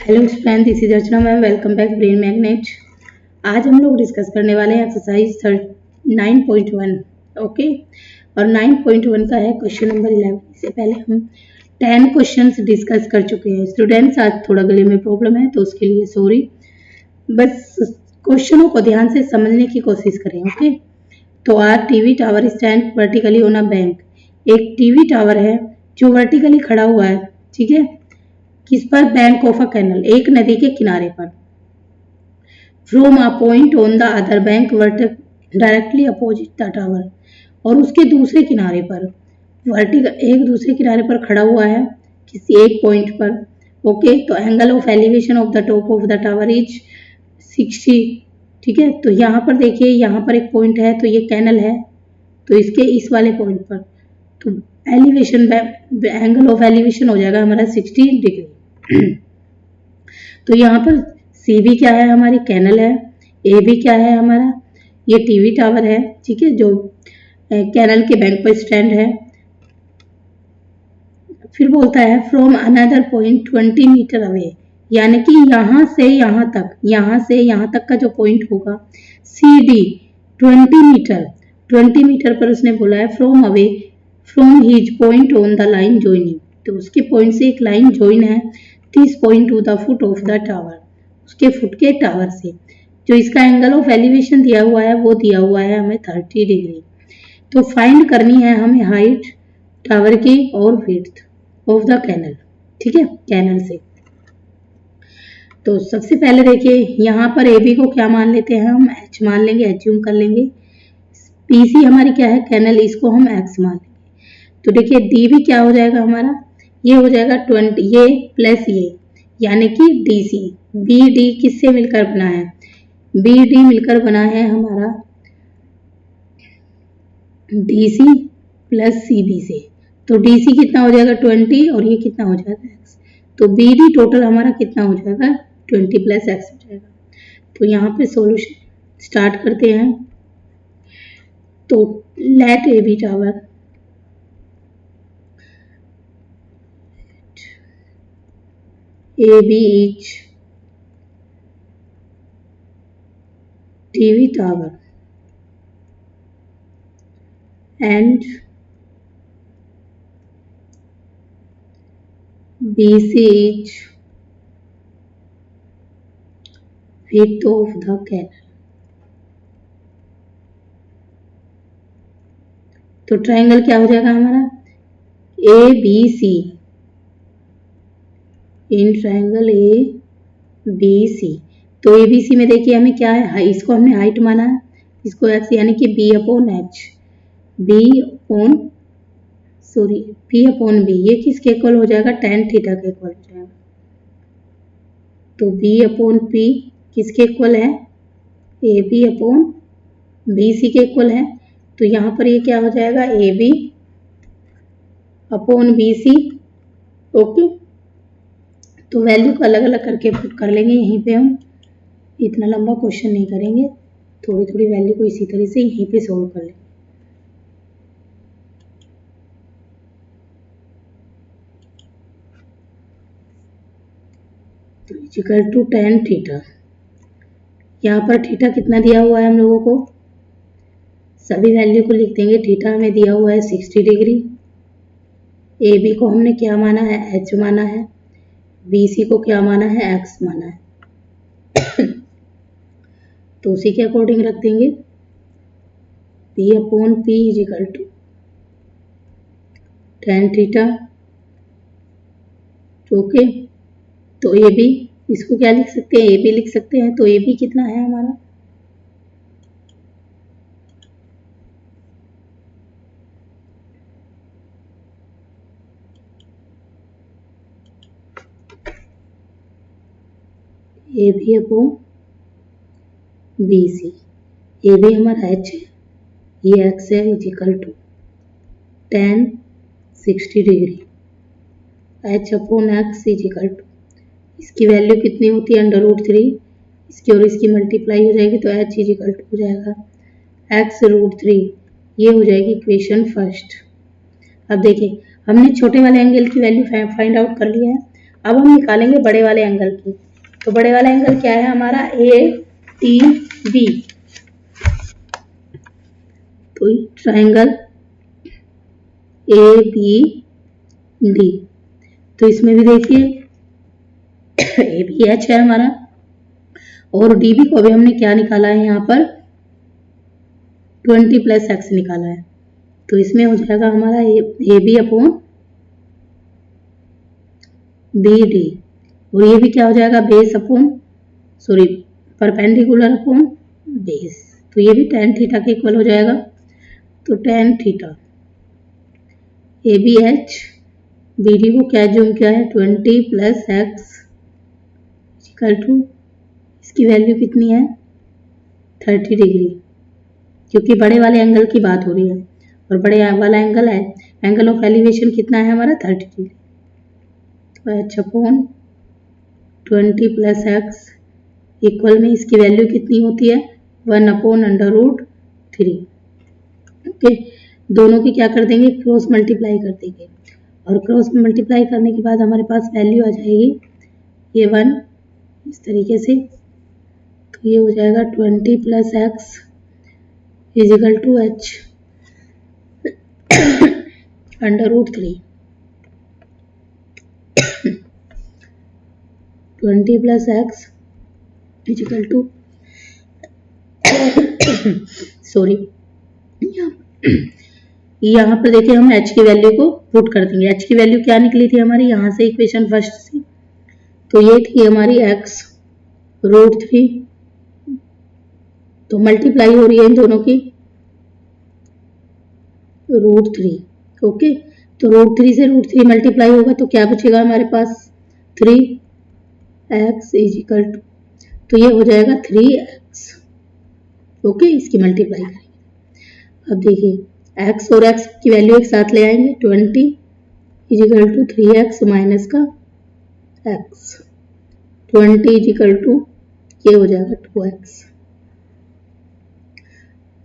Hello friend, this is Archana ma'am. Welcome back brain magnet. आज हम लोग discuss करने वाले हैं एक्सरसाइज 9.1। ओके, और 9.1 का है क्वेश्चन नंबर 11। इससे पहले हम 10 क्वेश्चंस डिस्कस कर चुके हैं स्टूडेंट्स। आज थोड़ा गले में प्रॉब्लम है तो उसके लिए सॉरी। बस क्वेश्चनों को ध्यान से समझने की कोशिश करें। ओके, तो are TV tower stand vertically on a bank. एक टीवी टावर है जो वर्टिकली खड़ा हुआ है, ठीक है, किस पर? बैंक ऑफ अ कैनल, एक नदी के किनारे पर। From a point on the other bank directly opposite the tower, और उसके दूसरे किनारे पर वर्टिकल, एक दूसरे किनारे पर खड़ा हुआ है किसी एक पॉइंट पर। ओके, तो angle of elevation of the top of the tower is 60। ठीक है, तो यहाँ पर देखिए, यहाँ पर एक पॉइंट है तो ये कैनल है, तो इसके इस वाले पॉइंट पर तो एलिवेशन, एंगल ऑफ एलिवेशन हो जाएगा हमारा 60 डिग्री। तो यहाँ पर सी भी क्या है, हमारी कैनल है। ए भी क्या है, हमारा ये टीवी टावर है, ठीक है, जो कैनल के बैंक पर स्टैंड है। फिर बोलता है from another point 20 metre away, यानी कि यहाँ से यहाँ तक, यहाँ से यहाँ तक का जो पॉइंट होगा सी डी 20 मीटर पर उसने बोला है from away from his point on the line joining, तो उसके पॉइंट से एक लाइन ज्वाइन है this point two the foot of the tower, उसके फुट के टावर से। जो इसका एंगल ऑफ एलिवेशन दिया हुआ है वो दिया हुआ है हमें 30 डिग्री। तो फाइंड करनी है हमें हाइट टावर की और विड्थ ऑफ द कैनल, ठीक है, कैनल से। तो सबसे पहले देखिए, यहाँ पर ए बी को क्या मान लेते हैं हम? एच मान लेंगे, एज्यूम कर लेंगे। पी सी हमारी क्या है, कैनल, इसको हम एक्स मान लेंगे। तो देखिए डी भी क्या हो जाएगा हमारा, ये हो जाएगा 20, ये प्लस ये, यानी कि डी सी। बी डी किससे मिलकर बना है? बी डी मिलकर बना है हमारा D C plus C B से। तो डी सी कितना हो जाएगा 20, और ये कितना हो जाएगा एक्स। तो बी डी टोटल हमारा कितना हो जाएगा 20 प्लस एक्स हो जाएगा। तो यहाँ पे सॉल्यूशन स्टार्ट करते हैं। तो let A B tower AB each TV tower and BC each width of the canal। तो ट्रायंगल क्या हो जाएगा हमारा ABC, इन ट्रायंगल ABC। तो ABC में देखिए हमें क्या है, इसको हमने हाइट माना है, इसको एक्स, यानी कि B upon H, P upon B, ये किसके इक्वल हो जाएगा? tan थीटा के इक्वल हो जाएगा। तो B अपॉन P किसके इक्वल है? AB अपॉन BC के इक्वल है। तो यहाँ पर ये क्या हो जाएगा, AB अपॉन BC। ओके, तो वैल्यू को अलग अलग करके पुट कर लेंगे यहीं पे। हम इतना लंबा क्वेश्चन नहीं करेंगे, थोड़ी थोड़ी वैल्यू को इसी तरह से यहीं पे सोल्व कर लेंगे। तो इक्वल टू tan थीटा, यहाँ पर थीटा कितना दिया हुआ है हम लोगों को, सभी वैल्यू को लिख देंगे। थीटा हमें दिया हुआ है 60 डिग्री। ए बी को हमने क्या माना है, एच माना है। बी सी को क्या माना है, एक्स माना है। तो उसी के अकॉर्डिंग रख देंगे P upon P is equal to tan theta. Okay, तो ए बी, इसको क्या लिख सकते हैं, ए बी लिख सकते हैं। तो ए बी कितना है हमारा, A B upon B C. A B हमारा एच है, ये एक्स है, is equal to tan 60 degree, H upon X is equal to, इसकी वैल्यू कितनी होती है, √3, इसकी और इसकी मल्टीप्लाई हो जाएगी तो एच इज इक्वल टू हो जाएगा x√3। ये हो जाएगी इक्वेशन फर्स्ट। अब देखिए हमने छोटे वाले एंगल की वैल्यू फाइंड आउट कर लिया है, अब हम निकालेंगे बड़े वाले एंगल की। तो बड़े वाला एंगल क्या है हमारा, ATB। तो ट्राइंगल ABD, तो इसमें भी देखिए ABH है हमारा, और DB को अभी हमने क्या निकाला है यहाँ पर 20 + x निकाला है। तो इसमें हो जाएगा हमारा AB अपॉन BD, और ये भी क्या हो जाएगा base upon perpendicular upon base, तो ये भी tan थीटा के इक्वल हो जाएगा। तो tan थीटा ABH BD को क्या जूम किया है 20 + x इक्वल टू, इसकी वैल्यू कितनी है 30 डिग्री, क्योंकि बड़े वाले एंगल की बात हो रही है, और बड़े वाला एंगल है, एंगल ऑफ एलिवेशन कितना है हमारा 30 डिग्री। तो h अपॉन 20 + x इक्वल में इसकी वैल्यू कितनी होती है 1/√3। ओके, दोनों की क्या कर देंगे क्रॉस मल्टीप्लाई कर देंगे, और क्रॉस मल्टीप्लाई करने के बाद हमारे पास वैल्यू आ जाएगी ये 1 इस तरीके से। तो ये हो जाएगा 20 + x is equal to h √3। 20 + x is equal to sorry, यहाँ पर देखिए हम h की वैल्यू को पुट कर देंगे। h की वैल्यू क्या निकली थी हमारी यहाँ से इक्वेशन फर्स्ट से, तो ये थी हमारी x √3, तो मल्टीप्लाई हो रही है इन दोनों की √3। ओके, तो √3 से √3 मल्टीप्लाई होगा तो क्या बचेगा हमारे पास 3x इजिकल टू, तो ये हो जाएगा 3x। ओके, इसकी मल्टीप्लाई करेंगे। अब देखिए x और x की वैल्यू एक साथ ले आएंगे 20 इजिकल टू 3x माइनस का x, 20 इजिकल टू ये हो जाएगा 2x,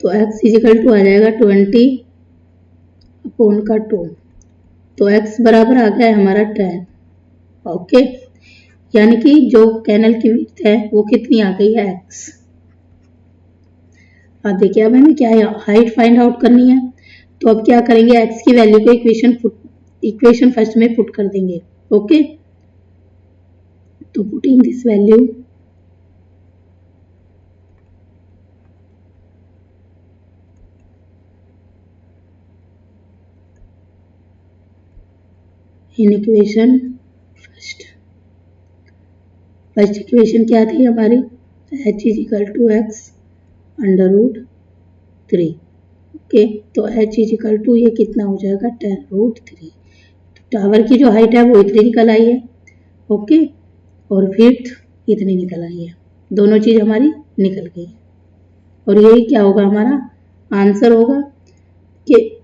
तो x इजिकल टू आ जाएगा 20 अपॉन का 2, तो x बराबर आ गया है हमारा 10। ओके, यानी कि जो कैनल की विड्थ है वो कितनी आ गई है x। अब देखिए अब हमें क्या है हाइट फाइंड आउट करनी है, तो अब क्या करेंगे x की वैल्यू को इक्वेशन फर्स्ट में पुट कर देंगे। ओके, तो putting this value in equation first equation क्या थी हमारी h is equal to x √3। Okay, तो h इजिकल टू ये कितना हो जाएगा 10√3। टावर की जो हाइट है वो इतनी निकल आई है। ओके, और विड्थ इतनी निकल आई है, दोनों चीज हमारी निकल गई है, और यही क्या होगा हमारा आंसर होगा कि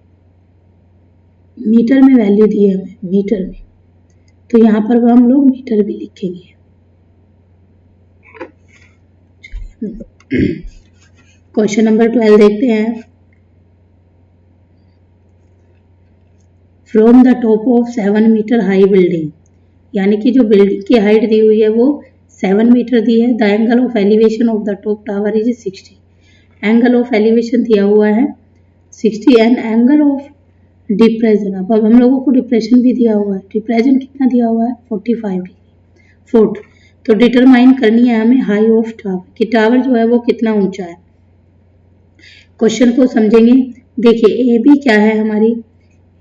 मीटर में वैल्यू दी है हमें मीटर में, तो यहाँ पर हम लोग मीटर भी लिखेंगे। क्वेश्चन नंबर 12 देखते हैं। From the top of 7 metre high building, यानी कि जो बिल्डिंग की हाइट दी हुई है वो 7 मीटर दी है। The angle of elevation of the top tower is 60, angle of elevation दिया हुआ है 60 एंड एंगल ऑफ डिप्रेशन, अब हम लोगों को डिप्रेशन भी दिया हुआ है, डिप्रेशन कितना दिया हुआ है 45 डिग्री फुट। तो डिटरमाइन करनी है हमें हाई ऑफ टावर, कि टावर जो है वो कितना ऊंचा है। क्वेश्चन को समझेंगे। देखिए ए बी क्या है हमारी,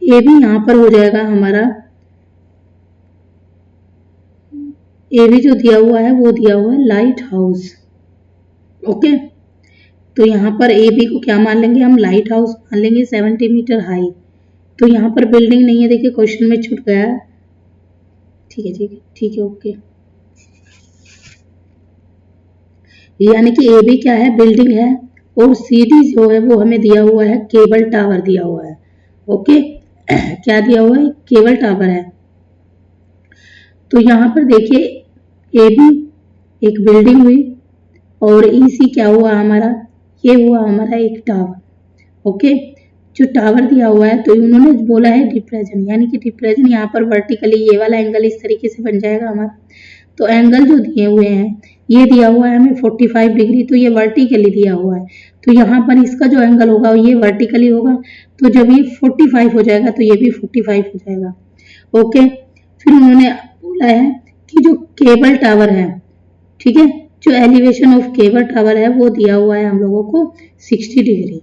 ए बी यहाँ पर हो जाएगा हमारा, ए बी जो दिया हुआ है वो दिया हुआ है लाइट हाउस। ओके, तो यहाँ पर ए बी को क्या मान लेंगे हम लाइट हाउस मान लेंगे 70 मीटर हाई। तो यहाँ पर बिल्डिंग नहीं है, देखिए क्वेश्चन में छूट गया है। ठीक है ठीक है ठीक है ओके, यानी कि ए बी क्या है बिल्डिंग है, और सी डी जो है वो हमें दिया हुआ है केबल टावर दिया हुआ है। ओके, क्या दिया हुआ है केबल टावर है। तो यहाँ पर देखिए ए बी एक बिल्डिंग हुई, और ई सी क्या हुआ हमारा, ये हुआ हमारा एक टावर। ओके, जो टावर दिया हुआ है तो उन्होंने बोला है डिप्रेशन, यानी कि डिप्रेशन यहाँ पर वर्टिकली ये वाला एंगल इस तरीके से बन जाएगा हमारा। तो एंगल जो दिए हुए हैं ये दिया हुआ है हमें 45 डिग्री, तो ये वर्टिकली दिया हुआ है, तो यहाँ पर इसका जो एंगल होगा ये वर्टिकली होगा, तो जब ये 45 हो जाएगा तो ये भी 45 हो जाएगा। ओके, फिर उन्होंने बोला है कि जो केबल टावर है, ठीक है, जो एलिवेशन ऑफ केबल टावर है वो दिया हुआ है हम लोगों को 60 डिग्री।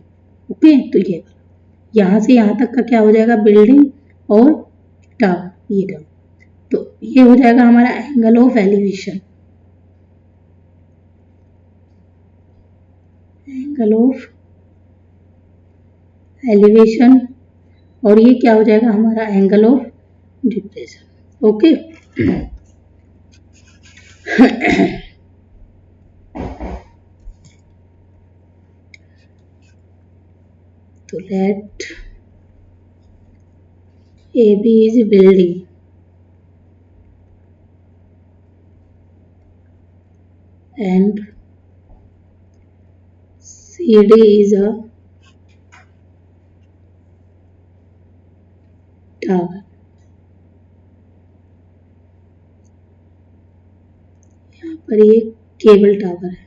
ओके, तो ये यहाँ से यहाँ तक का क्या हो जाएगा, बिल्डिंग और टावर, ये टर्म, तो ये हो जाएगा हमारा angle of elevation, angle of elevation, और ये क्या हो जाएगा हमारा एंगल ऑफ डिप्रेशन। ओके, तो let AB is building and CD is a tower. यहाँ पर ये केबल टावर है।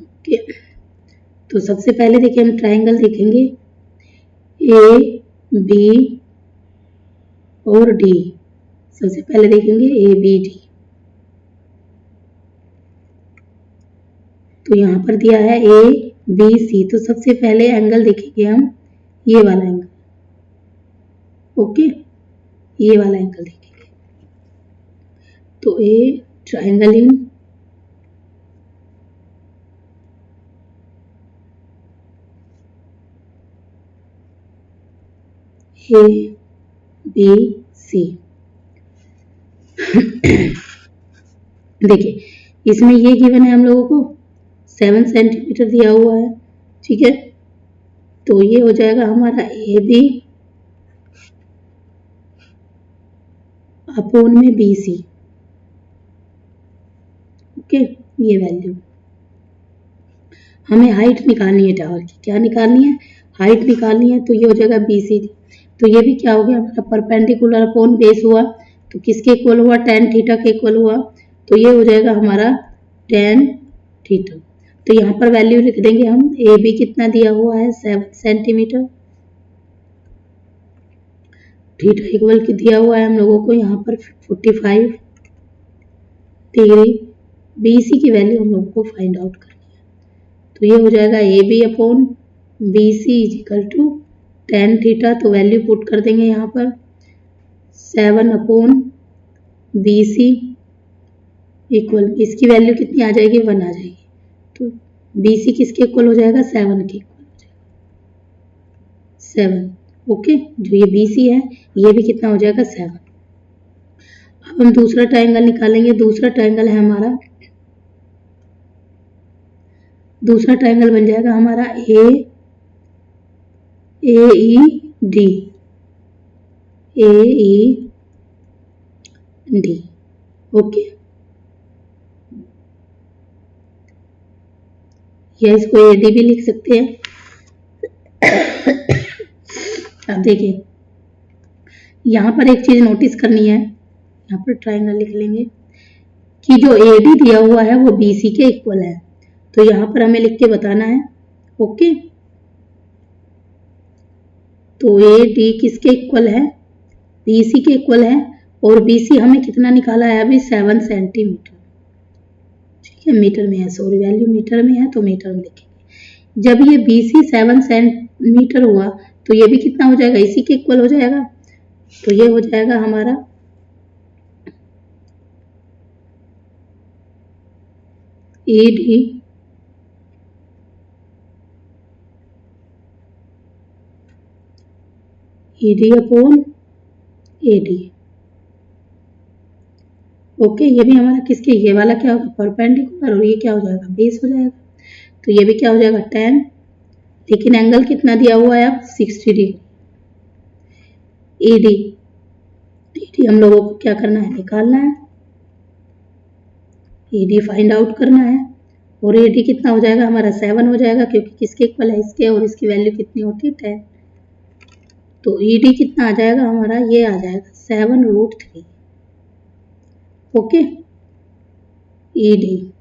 ओके, तो सबसे पहले देखिए हम ट्रायंगल देखेंगे ए बी और डी। सबसे पहले देखेंगे ए बी डी, तो यहाँ पर दिया है ए बी सी, तो सबसे पहले एंगल देखेंगे हम ये वाला एंगल। ओके, ये वाला एंगल देखेंगे, तो ए ट्रायंगल इन ए बी सी। देखिए इसमें ये गिवन है हम लोगों को 7 सेंटीमीटर दिया हुआ है, ठीक है, तो ये हो जाएगा हमारा ए बी अपॉन में बी सी। ओके, ये वैल्यू हमें हाइट निकालनी है टावर की, क्या निकालनी है, हाइट निकालनी है, तो ये हो जाएगा बी सी। तो ये भी क्या हो गया हमारा परपेंडिकुलर अपॉन बेस हुआ, तो किसके इक्वल हुआ, tan थीटा के इक्वल हुआ, तो ये हो जाएगा हमारा tan थीटा। तो यहाँ पर वैल्यू लिख देंगे हम, ए बी कितना दिया हुआ है 7 सेंटीमीटर, थीटा इक्वल की दिया हुआ है हम लोगों को यहाँ पर 45 डिग्री, बी सी की वैल्यू हम लोगों को फाइंड आउट करनी है, तो ये हो जाएगा A B upon B C is equal to tan theta, तो वैल्यू पुट कर देंगे यहाँ पर 7 अपॉन बी सी इक्वल, इसकी वैल्यू कितनी आ जाएगी 1 आ जाएगी, तो बी सी किसके इक्वल हो जाएगा 7 के इक्वल हो जाएगा 7। ओके, जो ये बी सी है ये भी कितना हो जाएगा 7। अब हम दूसरा ट्रायंगल निकालेंगे, दूसरा ट्रायंगल है हमारा, दूसरा ट्रायंगल बन जाएगा हमारा ए ई डी, ए ई डी। ओके, या इसको ए डी भी लिख सकते हैं। अब देखिए यहाँ पर एक चीज नोटिस करनी है, यहाँ पर ट्रायंगल लिख लेंगे कि जो ए डी दिया हुआ है वो बी सी के इक्वल है, तो यहाँ पर हमें लिख के बताना है। ओके, तो ए डी किसके इक्वल है, बी सी के इक्वल है, और बी सी हमें कितना निकाला है अभी 7 सेंटीमीटर, ठीक है, मीटर में है, सॉरी वैल्यू मीटर में है तो मीटर में लिखेंगे। जब ये बी सी 7 सेंटीमीटर हुआ तो ये भी कितना हो जाएगा, इसी के इक्वल हो जाएगा, तो ये हो जाएगा हमारा A D upon A D. Okay, ये भी हमारा किसके, ये वाला क्या होगा परपेंडिकुलर, और ये क्या हो जाएगा बेस हो जाएगा, तो ये भी क्या हो जाएगा tan, लेकिन एंगल कितना दिया हुआ है अब 60 डिग्री। ए डी हम लोगों को क्या करना है, निकालना है, ईडी फाइंड आउट करना है और ईडी कितना हो जाएगा हमारा 7 हो जाएगा, क्योंकि किसके इक्वल है इसके, और इसकी वैल्यू कितनी होती है 10। तो ईडी कितना आ जाएगा हमारा, ये आ जाएगा 7√3। ओके, ईडी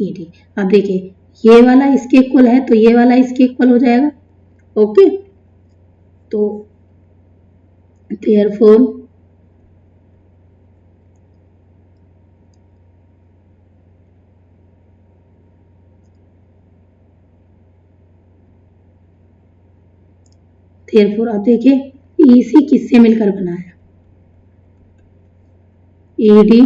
ईडी अब देखिए ये वाला इसके इक्वल है तो ये वाला इसके इक्वल हो जाएगा। ओके, तो देयरफॉर आप देखिए ईसी किससे मिलकर बना है, ईडी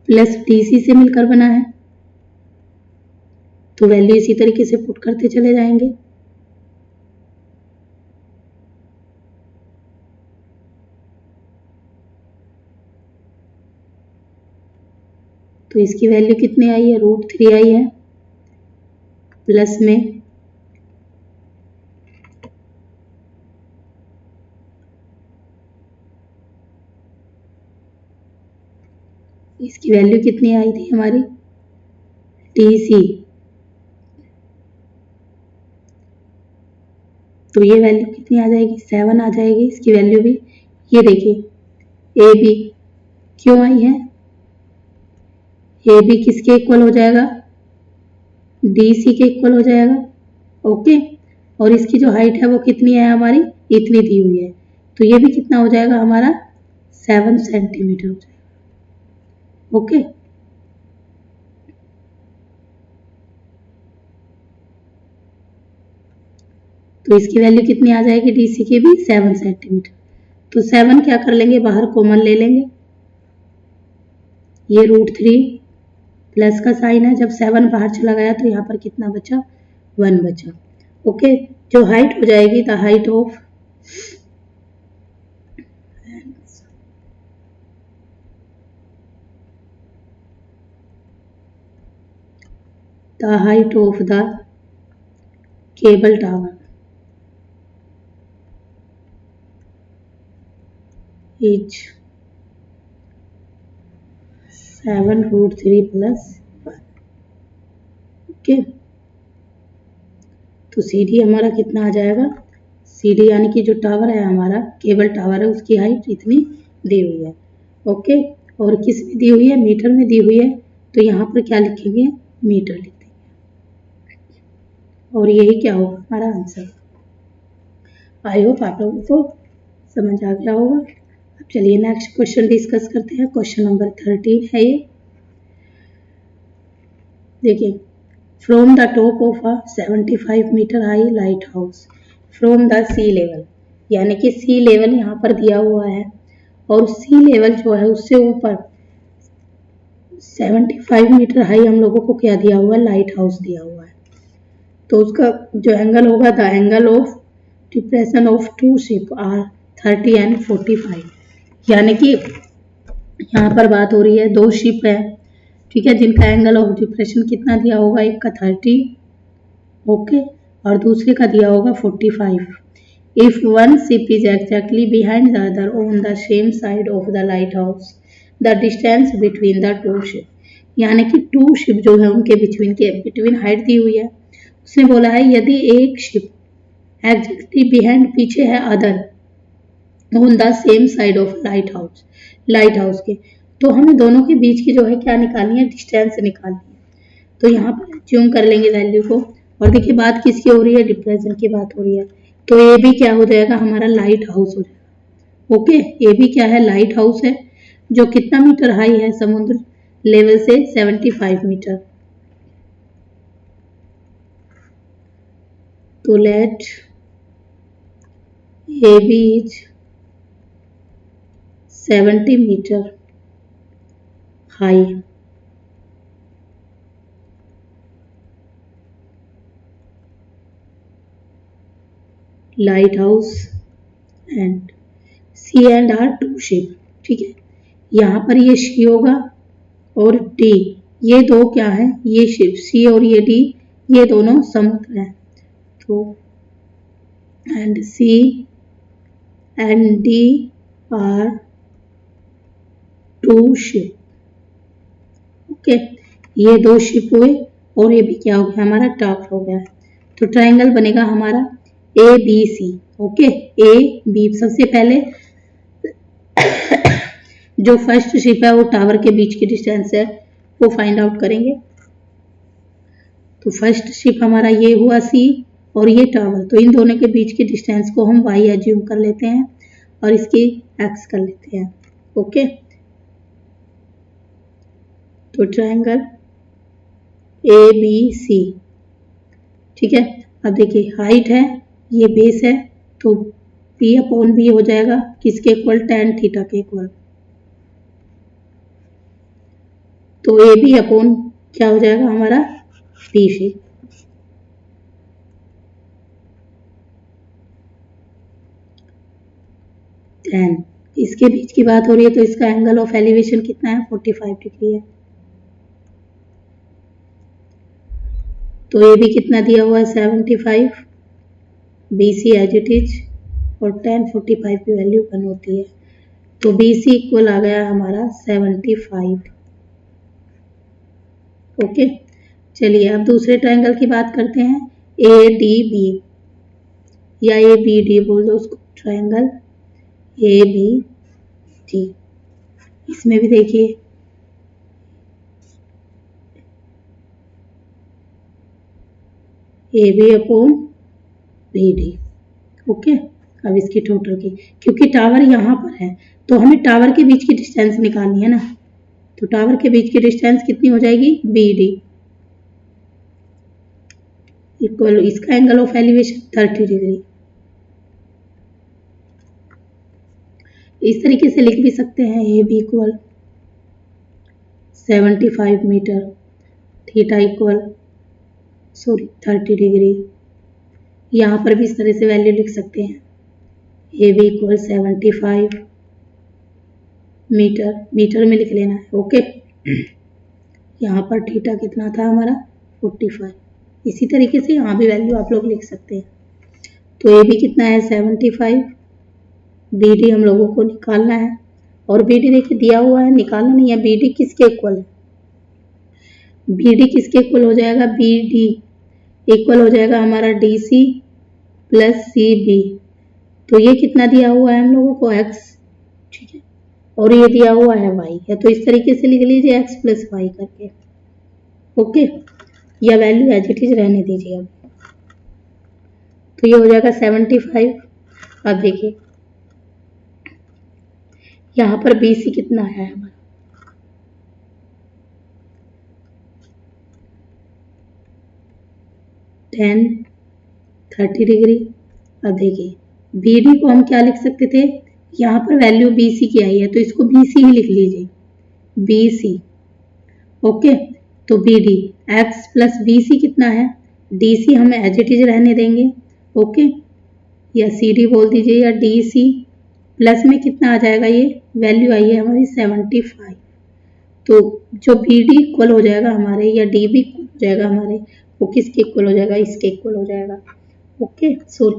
प्लस डीसी से मिलकर बना है। तो वैल्यू इसी तरीके से पुट करते चले जाएंगे। तो इसकी वैल्यू कितनी आई है, √3 आई है, प्लस में इसकी वैल्यू कितनी आई थी हमारी, डीसी, तो ये वैल्यू कितनी आ जाएगी, 7 आ जाएगी इसकी वैल्यू भी। ये देखिए ए बी क्यों आई है, ए बी किसके इक्वल हो जाएगा, डीसी के इक्वल हो जाएगा। ओके, और इसकी जो हाइट है वो कितनी है हमारी, इतनी दी हुई है, तो ये भी कितना हो जाएगा हमारा 7 सेंटीमीटर हो जाएगा। ओके, तो इसकी वैल्यू कितनी आ जाएगी, डीसी की भी 7 सेंटीमीटर। तो 7 क्या कर लेंगे, बाहर कॉमन ले लेंगे, ये √3 प्लस का साइन है, जब 7 बाहर चला गया तो यहाँ पर कितना बचा, 1 बचा। ओके, जो हाइट हो जाएगी the height of the cable tower is 7√3 plus 1। Okay, तो सीडी हमारा कितना आ जाएगा, सीडी यानी कि जो टावर है हमारा, केबल टावर है, उसकी हाइट इतनी दी हुई है। ओके, और किस में दी हुई है, मीटर में दी हुई है, तो यहाँ पर क्या लिखेंगे, मीटर लिख देंगे, और यही क्या होगा हमारा आंसर। आई होप आप लोगों को समझ आ गया होगा। अब चलिए नेक्स्ट क्वेश्चन डिस्कस करते हैं। क्वेश्चन नंबर 13 है ये, देखिए, from the top of a 75 metre high lighthouse from the sea level, यानी कि सी लेवल यहाँ पर दिया हुआ है और सी लेवल जो है उससे ऊपर 75 मीटर हाई हम लोगों को क्या दिया हुआ है, लाइट हाउस दिया हुआ है। तो उसका जो एंगल होगा, the angle of depression of two ship are 30 and 45, यानी कि यहाँ पर बात हो रही है दो शिप है, ठीक है, जिनका एंगल ऑफ डिप्रेशन कितना दिया होगा, एक का 30, ओके, और दूसरे का दिया होगा 45। If one ship is exactly behind the other on the same side of the light house the distance between the two ship, यानी कि टू शिप जो है उनके बिटवीन हाइट दी हुई है। उसने बोला है यदि एक शिप एग्जैक्टली बिहाइंड पीछे है other on the same side of light house के, तो हमें दोनों के बीच की जो है क्या निकालनी है, डिस्टेंस निकालनी है। तो यहाँ पर ज्यूम कर लेंगे वैल्यू को, और देखिए बात किसकी हो रही है, डिप्रेशन की बात हो रही है, तो ए भी क्या हो जाएगा हमारा, लाइट हाउस हो जाएगा। ओके, ए भी क्या है, लाइट हाउस है, जो कितना मीटर हाई है, समुद्र लेवल से 75 मीटर। तो let A B is 70 metre high, lighthouse and C and are two ship, ठीक है, यहाँ पर ये सी होगा और डी, ये दो क्या है, ये शिप सी और ये डी, ये दोनों समुद्र हैं। तो and C and D are 2 ship. Okay, ये 2 शिप हुए और ये भी क्या हो गया हमारा टावर हो गया। तो ट्रायंगल बनेगा हमारा A B C. Okay, A B, सबसे पहले जो फर्स्ट शिप है वो टावर के बीच की डिस्टेंस है वो फाइंड आउट करेंगे। तो फर्स्ट शिप हमारा ये हुआ सी और ये टावर, तो इन दोनों के बीच की डिस्टेंस को हम y एज्यूम कर लेते हैं और इसकी x कर लेते हैं। ओके, तो ट्रायंगल ए बी सी, ठीक है। अब देखिए हाइट है, ये बेस है, तो p अपॉन बी हो जाएगा किसके इक्वल, tan थीटा के इक्वल। तो ए बी अपॉन क्या हो जाएगा हमारा बी सी। tan, इसके बीच की बात हो रही है तो इसका एंगल ऑफ एलिवेशन कितना है, 45 डिग्री है। तो ए बी कितना दिया हुआ है 75, B C as it is, और tan 45 की वैल्यू 1 होती है। तो बी सी इक्वल आ गया हमारा 75। ओके, चलिए अब दूसरे ट्रायंगल की बात करते हैं, ए डी बी या ए बी डी बोल दो उसको, ट्रायंगल ए बी डी। इसमें भी देखिए A B upon B D. Okay, अब इसकी टोटल की, क्योंकि टावर यहाँ पर है तो हमें टावर के बीच की डिस्टेंस निकालनी है ना, तो टावर के बीच की डिस्टेंस कितनी हो जाएगी, बी डी इक्वल, इसका एंगल ऑफ एलिवेशन 30 डिग्री। इस तरीके से लिख भी सकते हैं, A B equal 75 metre, theta equal 30 degree. यहाँ पर भी इस तरह से वैल्यू लिख सकते हैं, A B equal 75 metre, metre में लिख लेना है। ओके, यहाँ पर थीटा कितना था हमारा 45। इसी तरीके से यहाँ भी वैल्यू आप लोग लिख सकते हैं। तो ए बी कितना है 75, बी डी हम लोगों को निकालना है, और बी डी देखिए दिया हुआ है, निकालना नहीं है। बी डी किसके इक्वल है, बी डी किसके इक्वल हो जाएगा, बी डी इक्वल हो जाएगा हमारा D C plus C B. तो ये कितना दिया हुआ है हम लोगों को x, ठीक है, और ये दिया हुआ है y है, तो इस तरीके से लिख लीजिए x प्लस वाई करके। ओके, या वैल्यू एज इट इज रहने दीजिए अब। तो ये हो जाएगा 75। अब देखिए यहाँ पर बी सी कितना है हमारा, 30 डिग्री। अब देखिए बी डी को हम क्या लिख सकते थे, यहाँ पर वैल्यू बी सी की आई है तो इसको बी सी ही लिख लीजिए, बी सी। ओके, तो B D X plus B C कितना है, डी सी हम एज इट इज रहने देंगे। ओके, या सी डी बोल दीजिए, या डी सी प्लस में कितना आ जाएगा, ये वैल्यू आई है हमारी 75। तो जो बी डी इक्वल हो जाएगा हमारे, या डी बी इक्वल हो जाएगा हमारे, वो किसके इक्वल हो जाएगा, इसके इक्वल हो जाएगा। ओके, सो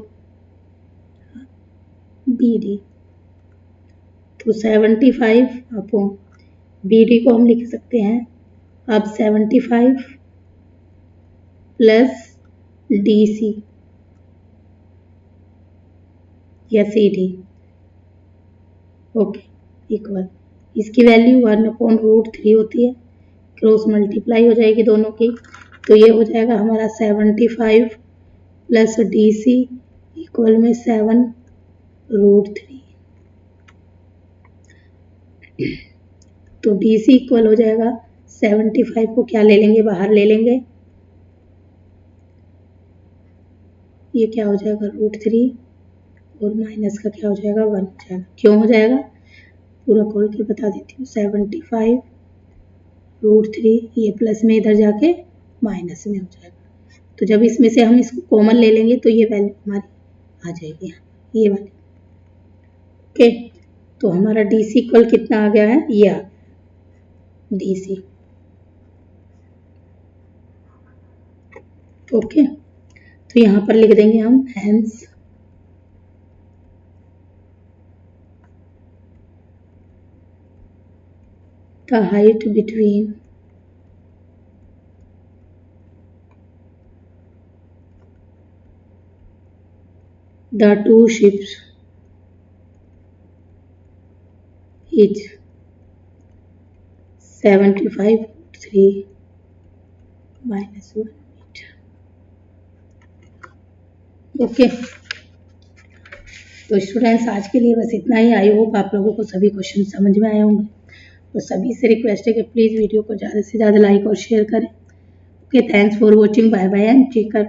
बी डी, तो 75 अपॉन बी डी को हम लिख सकते हैं अब 75 प्लस डी सी या सी डी। ओके, इक्वल, इसकी वैल्यू 1/√3 होती है, क्रॉस मल्टीप्लाई हो जाएगी दोनों की, तो ये हो जाएगा हमारा 75 प्लस डी सी इक्वल में 7√3। तो डी सी इक्वल हो जाएगा 75 को क्या ले लेंगे, बाहर ले लेंगे, ये क्या हो जाएगा √3 और माइनस का क्या हो जाएगा 1 हो जाएगा। क्यों हो जाएगा पूरा खोल के बता देती हूँ, 75√3, ये प्लस में इधर जाके माइनस में हो जाएगा। तो जब इसमें से हम इसको कॉमन ले लेंगे तो ये वैल्यू हमारी आ जाएगी, ये वाली। ओके, तो हमारा डी सी इक्वल कितना आ गया है, ये आ डी सी। ओके, तो यहाँ पर लिख देंगे हम hence the height between the two ships is 75.3 minus 1 meter. Okay, तो स्टूडेंट्स आज के लिए बस इतना ही। आई होप आप लोगों को सभी क्वेश्चन समझ में आए होंगे। तो सभी से रिक्वेस्ट है कि प्लीज़ वीडियो को ज़्यादा से ज़्यादा लाइक और शेयर करें। Okay, thanks for watching, bye bye and take care.